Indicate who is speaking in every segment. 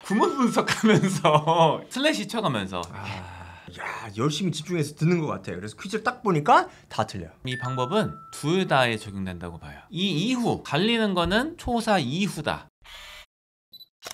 Speaker 1: 구문 분석하면서 슬래시 쳐가면서
Speaker 2: 야, 열심히 집중해서 듣는 것 같아요. 그래서 퀴즈를 딱 보니까 다 틀려요.
Speaker 1: 이 방법은 둘 다에 적용된다고 봐요. 이 이후 갈리는 거는 초사 이후다.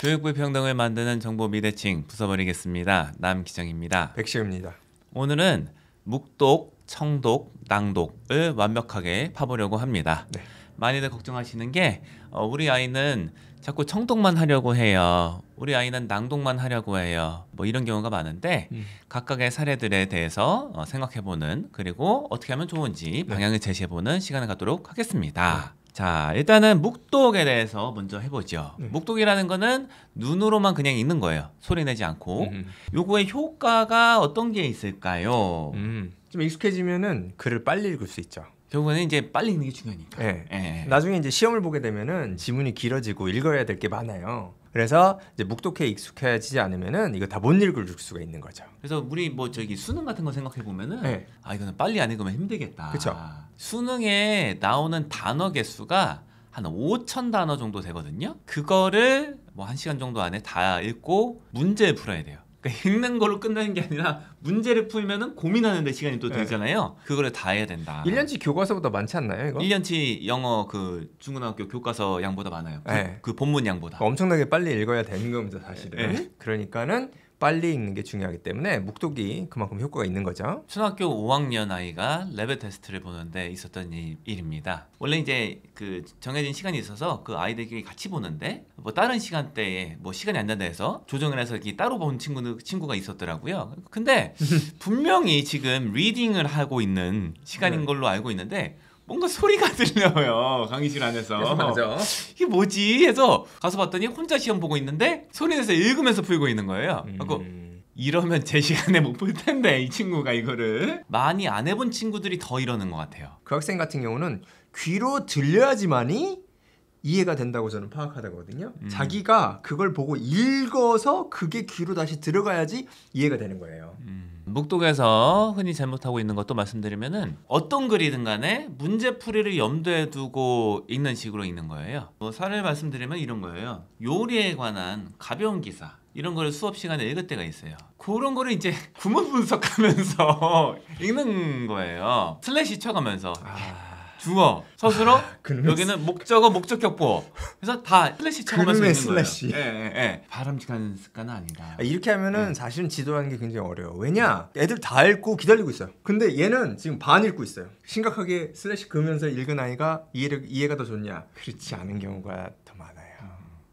Speaker 1: 교육부 평등을 만드는 정보 미대칭 부숴버리겠습니다. 남기정입니다.
Speaker 2: 백시입니다.
Speaker 1: 오늘은 묵독, 청독, 낭독을 완벽하게 파보려고 합니다.
Speaker 2: 네.
Speaker 1: 많이들 걱정하시는 게 우리 아이는 자꾸 청독만 하려고 해요. 우리 아이는 낭독만 하려고 해요. 뭐 이런 경우가 많은데 각각의 사례들에 대해서 생각해보는, 그리고 어떻게 하면 좋은지 방향을 제시해보는 시간을 갖도록 하겠습니다. 자, 일단은 묵독에 대해서 먼저 해보죠. 묵독이라는 거는 눈으로만 그냥 읽는 거예요. 소리 내지 않고. 요거의 효과가 어떤 게 있을까요?
Speaker 2: 좀 익숙해지면은 글을 빨리 읽을 수 있죠.
Speaker 1: 결국에는 이제 빨리 읽는 게 중요하니까.
Speaker 2: 네.
Speaker 1: 예.
Speaker 2: 나중에 이제 시험을 보게 되면은 지문이 길어지고 읽어야 될 게 많아요. 그래서 이제 묵독에 익숙해지지 않으면은 이거 다 못 읽을 수가 있는 거죠.
Speaker 1: 그래서 우리 뭐 저기 수능 같은 거 생각해 보면은
Speaker 2: 네.
Speaker 1: 이거는 빨리 안 읽으면 힘들겠다.
Speaker 2: 그쵸.
Speaker 1: 수능에 나오는 단어 개수가 한 5,000단어 정도 되거든요. 그거를 뭐 1시간 정도 안에 다 읽고 문제를 풀어야 돼요. 그러니까 읽는 걸로 끝나는 게 아니라 문제를 풀면은 고민하는 데 시간이 또 들잖아요. 그거를 다 해야 된다.
Speaker 2: 1년치 교과서보다 많지 않나요, 이거?
Speaker 1: 1년치 영어 그 중고등학교 교과서 양보다 많아요.
Speaker 2: 네.
Speaker 1: 그 본문 양보다.
Speaker 2: 엄청나게 빨리 읽어야 되는 겁니다, 사실은.
Speaker 1: 네.
Speaker 2: 그러니까는 빨리 읽는 게 중요하기 때문에 묵독이 그만큼 효과가 있는 거죠.
Speaker 1: 초등학교 5학년 아이가 레벨 테스트를 보는데 있었던 일입니다. 원래 이제 그 정해진 시간이 있어서 그 아이들끼리 같이 보는데 뭐 다른 시간대에 뭐 시간이 안 된다 해서 조정을 해서 이렇게 따로 본 친구가 있었더라고요. 근데 분명히 지금 리딩을 하고 있는 시간인 걸로 알고 있는데 뭔가 소리가 들려요, 강의실 안에서.
Speaker 2: 맞아.
Speaker 1: 이게 뭐지 해서 가서 봤더니 혼자 시험 보고 있는데 소리 내서 읽으면서 풀고 있는 거예요. 그래서 이러면 제 시간에 못 풀 텐데 이 친구가 이거를. 많이 안 해본 친구들이 더 이러는 것 같아요.
Speaker 2: 그 학생 같은 경우는 귀로 들려야지만이 이해가 된다고 저는 파악하거든요. 자기가 그걸 보고 읽어서 그게 귀로 다시 들어가야지 이해가 되는 거예요.
Speaker 1: 묵독에서 흔히 잘못하고 있는 것도 말씀드리면은 어떤 글이든 간에 문제풀이를 염두에 두고 읽는 식으로 읽는 거예요. 뭐 사례를 말씀드리면 이런 거예요. 요리에 관한 가벼운 기사 이런 거를 수업 시간에 읽을 때가 있어요. 그런 거를 이제 구문 분석하면서 읽는 거예요. 슬래시 쳐가면서 주어, 서술어, 여기는 목적어, 목적격보. 그래서 다 슬래시 쳐가면서 읽는
Speaker 2: 슬래시.
Speaker 1: 거예요. 예. 바람직한 습관은 아니다.
Speaker 2: 이렇게 하면은 사실은 지도하는 게 굉장히 어려워요. 왜냐? 애들 다 읽고 기다리고 있어요. 근데 얘는 지금 반 읽고 있어요. 심각하게 슬래시 그으면서 읽은 아이가 이해가 더 좋냐? 그렇지 않은 경우가 더 많아요.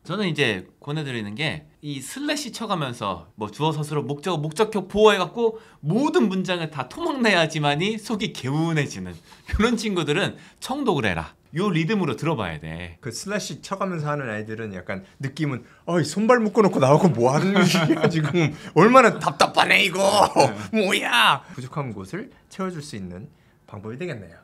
Speaker 1: 저는 이제 권해드리는 게 이 슬래시 쳐가면서 뭐 주어, 서술어, 목적어, 목적격 보호해갖고 모든 문장을 다 토막내야지만이 속이 개운해지는 그런 친구들은 청독을 해라. 요 리듬으로 들어봐야 돼.
Speaker 2: 그 슬래시 쳐가면서 하는 아이들은 약간 느낌은 손발 묶어놓고 나오고 뭐 하는 짓이야 지금. 얼마나 답답하네 이거. 뭐야. 부족한 곳을 채워줄 수 있는 방법이 되겠네요.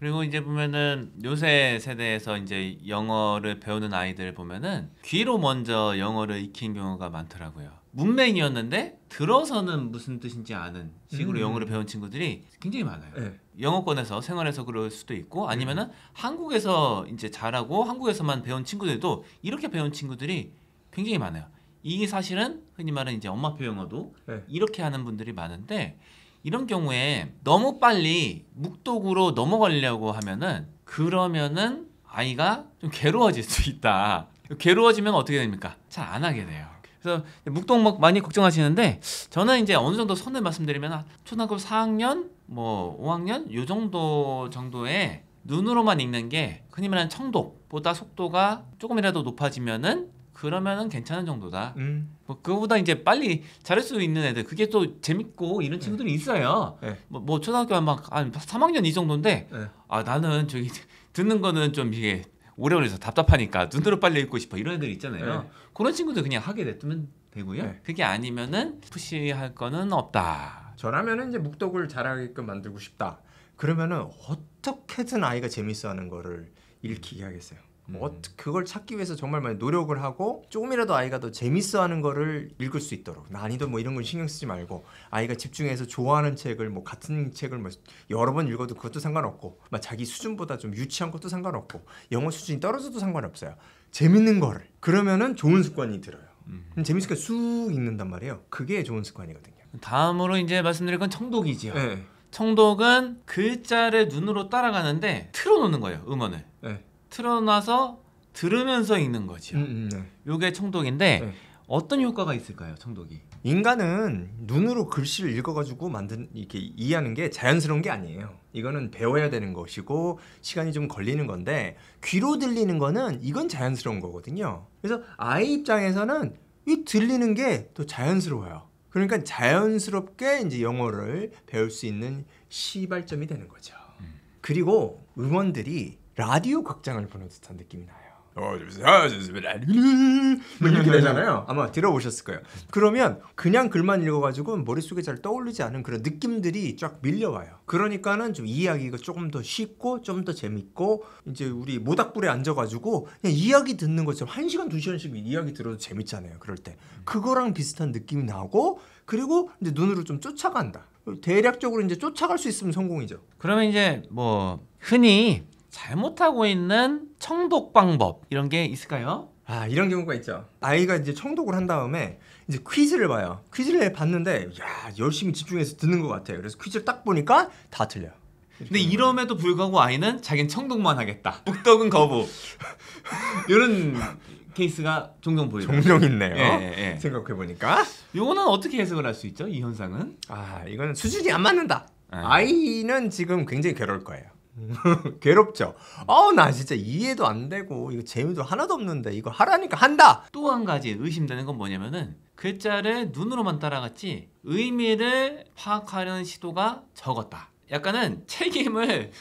Speaker 1: 그리고 이제 보면은 요새 세대에서 이제 영어를 배우는 아이들 보면은 귀로 먼저 영어를 익힌 경우가 많더라고요. 문맹이었는데 들어서는 무슨 뜻인지 아는 식으로 영어를 배운 친구들이 굉장히 많아요.
Speaker 2: 네.
Speaker 1: 영어권에서 생활해서 그럴 수도 있고 아니면은 한국에서 이제 잘하고 한국에서만 배운 친구들도 이렇게 배운 친구들이 굉장히 많아요. 이게 사실은 흔히 말하는 이제 엄마표 영어도 이렇게 하는 분들이 많은데 이런 경우에 너무 빨리 묵독으로 넘어가려고 하면은 그러면은 아이가 좀 괴로워질 수 있다. 괴로워지면 어떻게 됩니까? 잘 안 하게 돼요. 그래서 묵독 많이 걱정하시는데 저는 이제 어느 정도 선을 말씀드리면 초등학교 4학년, 뭐 5학년 요 정도의 눈으로만 읽는 게 흔히 말하는 청독보다 속도가 조금이라도 높아지면은 그러면은 괜찮은 정도다. 뭐 그거보다 이제 빨리 잘할 수 있는 애들 그게 또 재밌고 이런 친구들이 있어요. 뭐 초등학교 막 3학년 이 정도인데 나는 저기 듣는 거는 좀 이게 오래 걸려서 답답하니까 눈으로 빨리 읽고 싶어 이런 애들 있잖아요. 그런 친구들 그냥 하게 냅두면 되고요. 그게 아니면은 푸시할 거는 없다.
Speaker 2: 저라면은 이제 묵독을 잘하게끔 만들고 싶다. 그러면은 어떻게든 아이가 재밌어하는 거를 읽히게 하겠어요. 그걸 찾기 위해서 정말 많이 노력을 하고 조금이라도 아이가 더 재밌어하는 거를 읽을 수 있도록 난이도 뭐 이런 건 신경 쓰지 말고 아이가 집중해서 좋아하는 책을 뭐 같은 책을 뭐 여러 번 읽어도 그것도 상관없고 막 자기 수준보다 좀 유치한 것도 상관없고 영어 수준이 떨어져도 상관없어요. 재밌는 거를 그러면은 좋은 습관이 들어요. 재밌으니까 쑥 읽는단 말이에요. 그게 좋은 습관이거든요.
Speaker 1: 다음으로 이제 말씀드릴 건 청독이지요.
Speaker 2: 네.
Speaker 1: 청독은 글자를 눈으로 따라가는데 틀어놓는 거예요. 음원을.
Speaker 2: 네.
Speaker 1: 틀어놔서 들으면서 읽는 거지요.
Speaker 2: 네.
Speaker 1: 요게 청독인데
Speaker 2: 네.
Speaker 1: 어떤 효과가 있을까요? 청독이.
Speaker 2: 인간은 눈으로 글씨를 읽어가지고 이렇게 이해하는 게 자연스러운 게 아니에요. 이거는 배워야 되는 것이고 시간이 좀 걸리는 건데 귀로 들리는 거는 이건 자연스러운 거거든요. 그래서 아이 입장에서는 이 들리는 게 더 자연스러워요. 그러니까 자연스럽게 이제 영어를 배울 수 있는 시발점이 되는 거죠. 그리고 음원들이 라디오 극장을 보는 듯한 느낌이 나요. 이렇게 되잖아요. 아마 들어보셨을 거예요. 그러면 그냥 글만 읽어가지고 머릿속에 잘 떠오르지 않은 그런 느낌들이 쫙 밀려와요. 그러니까는 좀 이해하기가 조금 더 쉽고 좀 더 재밌고 이제 우리 모닥불에 앉아가지고 그냥 이야기 듣는 것처럼 1시간 2시간씩 이야기 들어도 재밌잖아요. 그럴 때 그거랑 비슷한 느낌이 나고 그리고 이제 눈으로 좀 쫓아간다. 대략적으로 이제 쫓아갈 수 있으면 성공이죠.
Speaker 1: 그러면 이제 뭐 흔히 잘못하고 있는 청독 방법 이런 게 있을까요?
Speaker 2: 아, 이런 경우가 있죠. 아이가 이제 청독을 한 다음에 이제 퀴즈를 봐요. 퀴즈를 봤는데 야, 열심히 집중해서 듣는 것 같아요. 그래서 퀴즈를 딱 보니까 다 틀려요.
Speaker 1: 근데 이럼에도 불구하고 아이는 자기는 청독만 하겠다. 묵독은 거부. 이런 케이스가 종종 보이죠.
Speaker 2: 종종 있네요.
Speaker 1: 예.
Speaker 2: 생각해 보니까.
Speaker 1: 요거는 어떻게 해석을 할 수 있죠? 이 현상은?
Speaker 2: 아, 이거는 수준이 안 맞는다.
Speaker 1: 예.
Speaker 2: 아이는 지금 굉장히 괴로울 거예요. 괴롭죠. 나 진짜 이해도 안 되고 이거 재미도 하나도 없는데 이거 하라니까 한다.
Speaker 1: 또 한 가지 의심되는 건 뭐냐면은 글자를 눈으로만 따라갔지 의미를 파악하려는 시도가 적었다. 약간은 책임을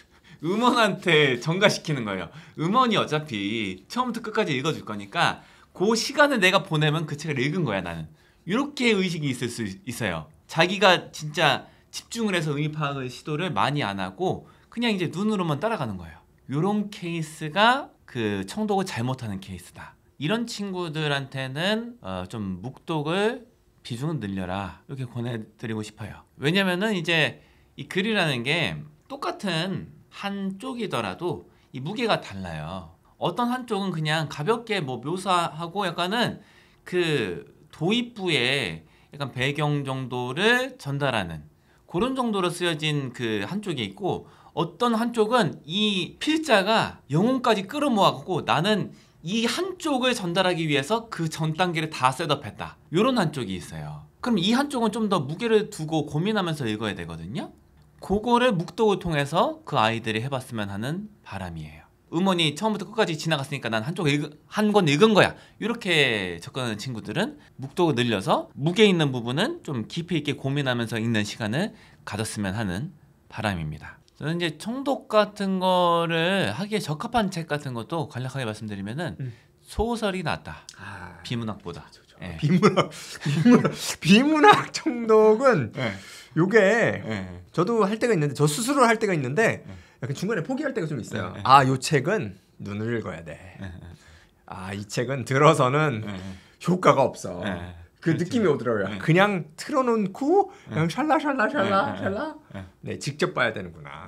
Speaker 1: 음원한테 전가시키는 거예요. 음원이 어차피 처음부터 끝까지 읽어줄 거니까 그 시간을 내가 보내면 그 책을 읽은 거야 나는. 이렇게 의식이 있을 수 있어요. 자기가 진짜 집중을 해서 의미 파악을 시도를 많이 안 하고 그냥 이제 눈으로만 따라가는 거예요. 이런 케이스가 그 청독을 잘못하는 케이스다. 이런 친구들한테는 좀 묵독을 비중을 늘려라 이렇게 권해드리고 싶어요. 왜냐면은 이제 이 글이라는 게 똑같은 한쪽이더라도 이 무게가 달라요. 어떤 한쪽은 그냥 가볍게 뭐 묘사하고 약간은 그 도입부의 약간 배경 정도를 전달하는 그런 정도로 쓰여진 그 한쪽이 있고 어떤 한쪽은 이 필자가 영혼까지 끌어모아갖고 나는 이 한쪽을 전달하기 위해서 그 전 단계를 다 셋업했다. 이런 한쪽이 있어요. 그럼 이 한쪽은 좀 더 무게를 두고 고민하면서 읽어야 되거든요. 그거를 묵독을 통해서 그 아이들이 해봤으면 하는 바람이에요. 음원이 처음부터 끝까지 지나갔으니까 난 한 권 읽은 거야. 이렇게 접근하는 친구들은 묵독을 늘려서 무게 있는 부분은 좀 깊이 있게 고민하면서 읽는 시간을 가졌으면 하는 바람입니다. 저는 이제 청독 같은 거를 하기에 적합한 책 같은 것도 간략하게 말씀드리면은 소설이 낫다. 비문학보다. 예.
Speaker 2: 비문학 청독은
Speaker 1: 예.
Speaker 2: 요게
Speaker 1: 예.
Speaker 2: 저도 할 때가 있는데 저 스스로 할 때가 있는데 약간 중간에 포기할 때가 좀 있어요.
Speaker 1: 예.
Speaker 2: 요 책은 눈을 읽어야 돼. 이 책은 들어서는 효과가 없어. 그
Speaker 1: 그렇죠.
Speaker 2: 느낌이 오더라고요. 그냥 틀어놓고 그냥 샬라 네, 직접 봐야 되는구나.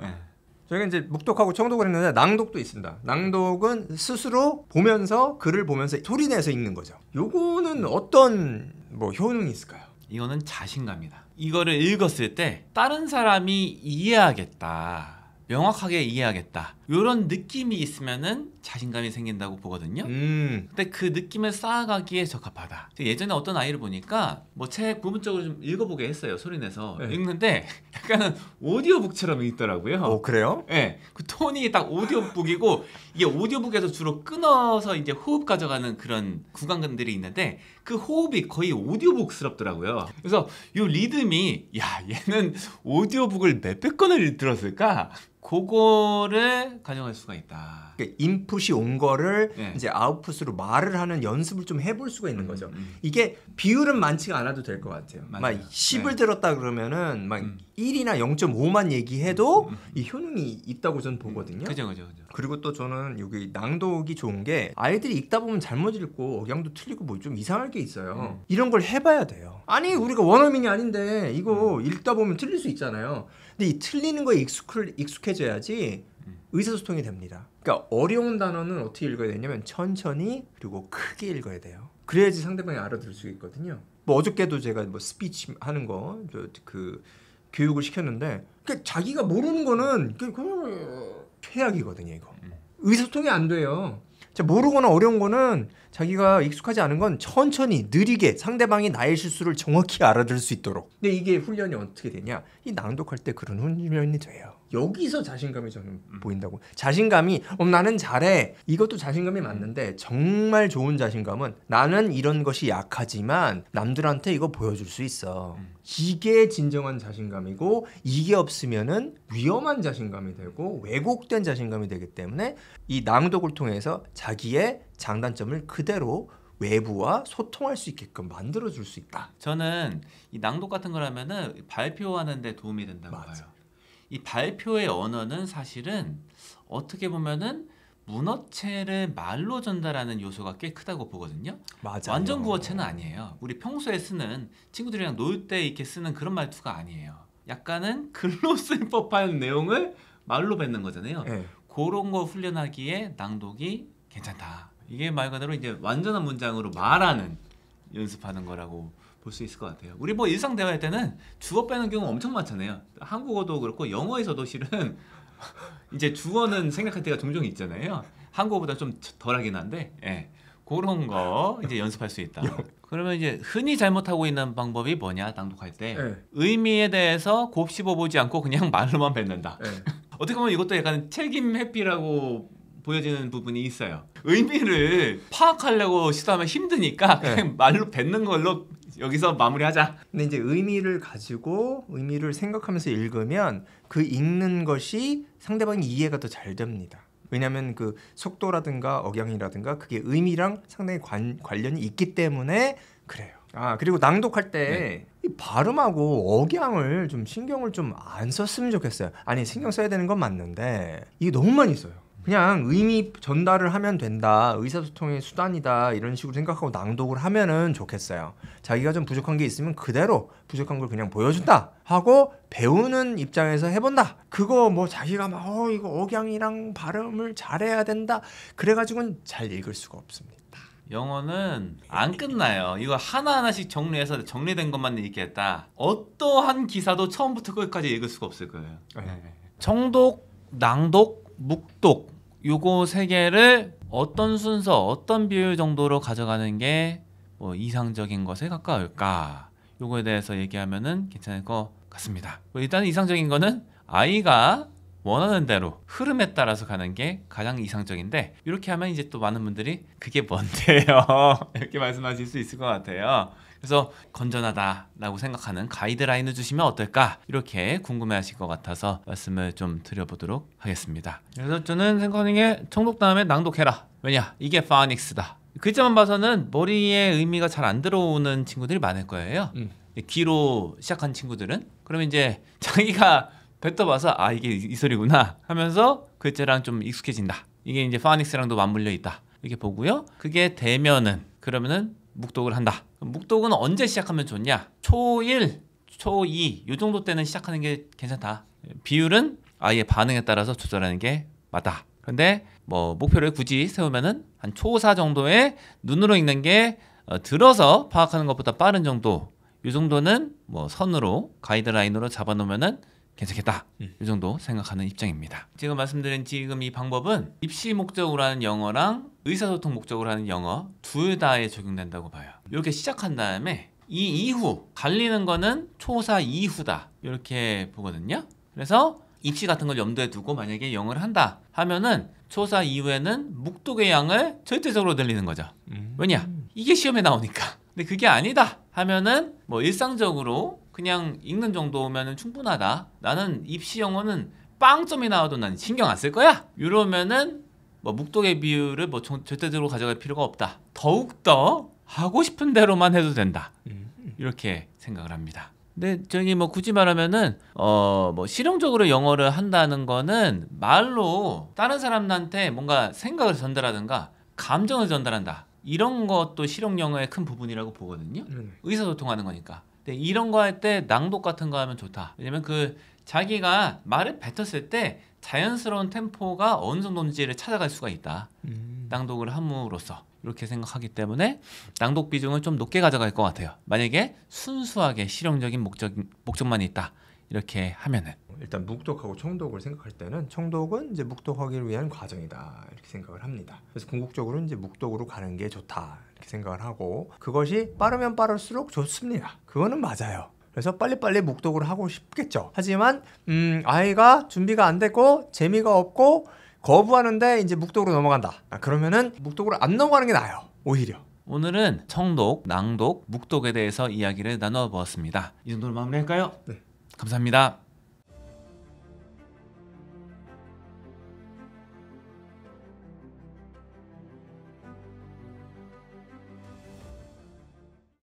Speaker 2: 저희가 이제 묵독하고 청독을 했는데 낭독도 있습니다. 낭독은 스스로 보면서 글을 보면서 소리내서 읽는 거죠. 요거는 어떤 뭐 효능이 있을까요?
Speaker 1: 이거는 자신감이다. 이거를 읽었을 때 다른 사람이 이해하겠다. 명확하게 이해하겠다. 이런 느낌이 있으면은 자신감이 생긴다고 보거든요. 근데 그 느낌을 쌓아가기에 적합하다. 예전에 어떤 아이를 보니까 뭐 책 부분적으로 좀 읽어보게 했어요. 소리내서 읽는데 약간은 오디오북처럼 읽더라고요.
Speaker 2: 그래요?
Speaker 1: 네, 그 톤이 딱 오디오북이고 이게 오디오북에서 주로 끊어서 이제 호흡 가져가는 그런 구간들이 있는데 그 호흡이 거의 오디오북스럽더라고요. 그래서 이 리듬이 얘는 오디오북을 몇백 권을 들었을까? 그거를 가정할 수가 있다.
Speaker 2: 인풋이 온 거를 이제 아웃풋으로 말을 하는 연습을 좀 해볼 수가 있는 거죠. 이게 비율은 많지가 않아도 될 것 같아요. 막 10을 들었다 그러면은 막 1이나 0.5만 얘기해도 이 효능이 있다고 저는 보거든요.
Speaker 1: 그죠.
Speaker 2: 그리고 또 저는 여기 낭독이 좋은 게 아이들이 읽다 보면 잘못 읽고 억양도 틀리고 뭐 좀 이상할 게 있어요. 이런 걸 해봐야 돼요. 아니 우리가 원어민이 아닌데 이거 읽다 보면 틀릴 수 있잖아요. 근데 이 틀리는 거에 익숙해져야지 의사소통이 됩니다. 그러니까 어려운 단어는 어떻게 읽어야 되냐면 천천히 그리고 크게 읽어야 돼요. 그래야지 상대방이 알아들을 수 있거든요. 뭐 어저께도 제가 뭐 스피치 하는 거 그 교육을 시켰는데 그러니까 자기가 모르는 거는 그냥 최악이거든요. 이거 의사소통이 안 돼요. 자, 모르거나 어려운 거는 자기가 익숙하지 않은 건 천천히 느리게 상대방이 나의 실수를 정확히 알아들을 수 있도록. 근데 이게 훈련이 어떻게 되냐? 이 낭독할 때 그런 훈련이 돼요. 여기서 자신감이 저는 보인다고. 자신감이 나는 잘해. 이것도 자신감이 맞는데 정말 좋은 자신감은 나는 이런 것이 약하지만 남들한테 이거 보여줄 수 있어. 이게 진정한 자신감이고 이게 없으면은 위험한 자신감이 되고 왜곡된 자신감이 되기 때문에 이 낭독을 통해서 자기의 장단점을 그대로 외부와 소통할 수 있게끔 만들어줄 수 있다.
Speaker 1: 저는 이 낭독 같은 걸 하면은 발표하는 데 도움이 된다고 봐요. 이 발표의 언어는 사실은 어떻게 보면은 문어체를 말로 전달하는 요소가 꽤 크다고 보거든요.
Speaker 2: 맞아요.
Speaker 1: 완전 구어체는 아니에요. 우리 평소에 쓰는 친구들이랑 놀 때 이렇게 쓰는 그런 말투가 아니에요. 약간은 글로 쓸 법한 내용을 말로 뱉는 거잖아요.
Speaker 2: 네.
Speaker 1: 그런 거 훈련하기에 낭독이 괜찮다. 이게 말 그대로 이제 완전한 문장으로 말하는 연습하는 거라고 볼 수 있을 것 같아요. 우리 뭐 일상 대화할 때는 주어 빼는 경우 엄청 많잖아요. 한국어도 그렇고 영어에서도 실은 이제 주어는 생각할 때가 종종 있잖아요. 한국어보다 좀 덜하긴 한데, 예. 그런 거 이제 연습할 수 있다. 그러면 이제 흔히 잘못하고 있는 방법이 뭐냐? 낭독할 때
Speaker 2: 네.
Speaker 1: 의미에 대해서 곱씹어 보지 않고 그냥 말로만 뱉는다.
Speaker 2: 네.
Speaker 1: 어떻게 보면 이것도 약간 책임 회피라고 보여지는 부분이 있어요. 의미를 파악하려고 시도하면 힘드니까 그냥 말로 뱉는 걸로 여기서 마무리하자.
Speaker 2: 근데 이제 의미를 가지고 의미를 생각하면서 읽으면 그 읽는 것이 상대방이 이해가 더 잘 됩니다. 왜냐하면 그 속도라든가 억양이라든가 그게 의미랑 상당히 관련이 있기 때문에 그래요. 아 그리고 낭독할 때 이 발음하고 억양을 좀 신경을 좀 안 썼으면 좋겠어요. 아니 신경 써야 되는 건 맞는데 이게 너무 많이 써요. 그냥 의미 전달을 하면 된다, 의사소통의 수단이다 이런 식으로 생각하고 낭독을 하면은 좋겠어요. 자기가 좀 부족한 게 있으면 그대로 부족한 걸 그냥 보여준다 하고 배우는 입장에서 해본다. 그거 뭐 자기가 막 이거 억양이랑 발음을 잘해야 된다 그래가지고는 잘 읽을 수가 없습니다.
Speaker 1: 영어는 안 끝나요. 이거 하나하나씩 정리해서 정리된 것만 읽겠다. 어떠한 기사도 처음부터 끝까지 읽을 수가 없을 거예요. 청독, 낭독, 묵독 요거 세 개를 어떤 순서, 어떤 비율 정도로 가져가는 게 뭐 이상적인 것에 가까울까? 요거에 대해서 얘기하면은 괜찮을 것 같습니다. 일단 이상적인 거는 아이가 원하는 대로 흐름에 따라서 가는 게 가장 이상적인데 이렇게 하면 이제 또 많은 분들이 그게 뭔데요? 이렇게 말씀하실 수 있을 것 같아요. 그래서 건전하다라고 생각하는 가이드라인을 주시면 어떨까? 이렇게 궁금해하실 것 같아서 말씀을 좀 드려보도록 하겠습니다. 그래서 저는 생각하는 게 청독 다음에 낭독해라. 왜냐? 이게 파닉스다. 글자만 봐서는 머리에 의미가 잘 안 들어오는 친구들이 많을 거예요. 귀로 시작한 친구들은. 그러면 이제 자기가 뱉어봐서 아 이게 이 소리구나 하면서 글자랑 좀 익숙해진다. 이게 이제 파닉스랑도 맞물려 있다. 이렇게 보고요. 그게 되면은 그러면은 묵독을 한다. 묵독은 언제 시작하면 좋냐? 초1, 초2 요 정도 때는 시작하는 게 괜찮다. 비율은 아이의 반응에 따라서 조절하는 게 맞다. 그런데 뭐 목표를 굳이 세우면은 한 초4 정도의 눈으로 읽는 게 들어서 파악하는 것보다 빠른 정도. 요 정도는 뭐 선으로 가이드라인으로 잡아놓으면은 괜찮겠다. 이 정도 생각하는 입장입니다. 지금 말씀드린 지금 이 방법은 입시 목적으로 하는 영어랑 의사소통 목적으로 하는 영어 둘 다에 적용된다고 봐요. 이렇게 시작한 다음에 이 이후 갈리는 거는 초4 이후다. 이렇게 보거든요. 그래서 입시 같은 걸 염두에 두고 만약에 영어를 한다 하면은 초4 이후에는 묵독의 양을 절대적으로 늘리는 거죠. 왜냐? 이게 시험에 나오니까. 근데 그게 아니다 하면은 뭐 일상적으로 그냥 읽는 정도면 충분하다. 나는 입시 영어는 빵점이 나와도 난 신경 안 쓸 거야. 이러면은 뭐 묵독의 비율을 뭐 절대적으로 가져갈 필요가 없다. 더욱더 하고 싶은 대로만 해도 된다. 이렇게 생각을 합니다. 근데 저기 뭐 굳이 말하면은 뭐 실용적으로 영어를 한다는 거는 말로 다른 사람한테 뭔가 생각을 전달하든가 감정을 전달한다. 이런 것도 실용 영어의 큰 부분이라고 보거든요. 의사소통하는 거니까. 근데 이런 거 할 때 낭독 같은 거 하면 좋다. 왜냐면 그 자기가 말을 뱉었을 때 자연스러운 템포가 어느 정도인지를 찾아갈 수가 있다. 낭독을 함으로써 이렇게 생각하기 때문에 낭독 비중을 좀 높게 가져갈 것 같아요. 만약에 순수하게 실용적인 목적만 있다 이렇게 하면은.
Speaker 2: 일단 묵독하고 청독을 생각할 때는 청독은 이제 묵독하기를 위한 과정이다 이렇게 생각을 합니다. 그래서 궁극적으로 이제 묵독으로 가는 게 좋다 이렇게 생각을 하고 그것이 빠르면 빠를수록 좋습니다. 그거는 맞아요. 그래서 빨리빨리 묵독을 하고 싶겠죠. 하지만 아이가 준비가 안 됐고 재미가 없고 거부하는데 이제 묵독으로 넘어간다. 그러면은 묵독으로 안 넘어가는 게 나아요. 오히려.
Speaker 1: 오늘은 청독, 낭독, 묵독에 대해서 이야기를 나눠 보았습니다. 이 정도로 마무리할까요?
Speaker 2: 네.
Speaker 1: 감사합니다.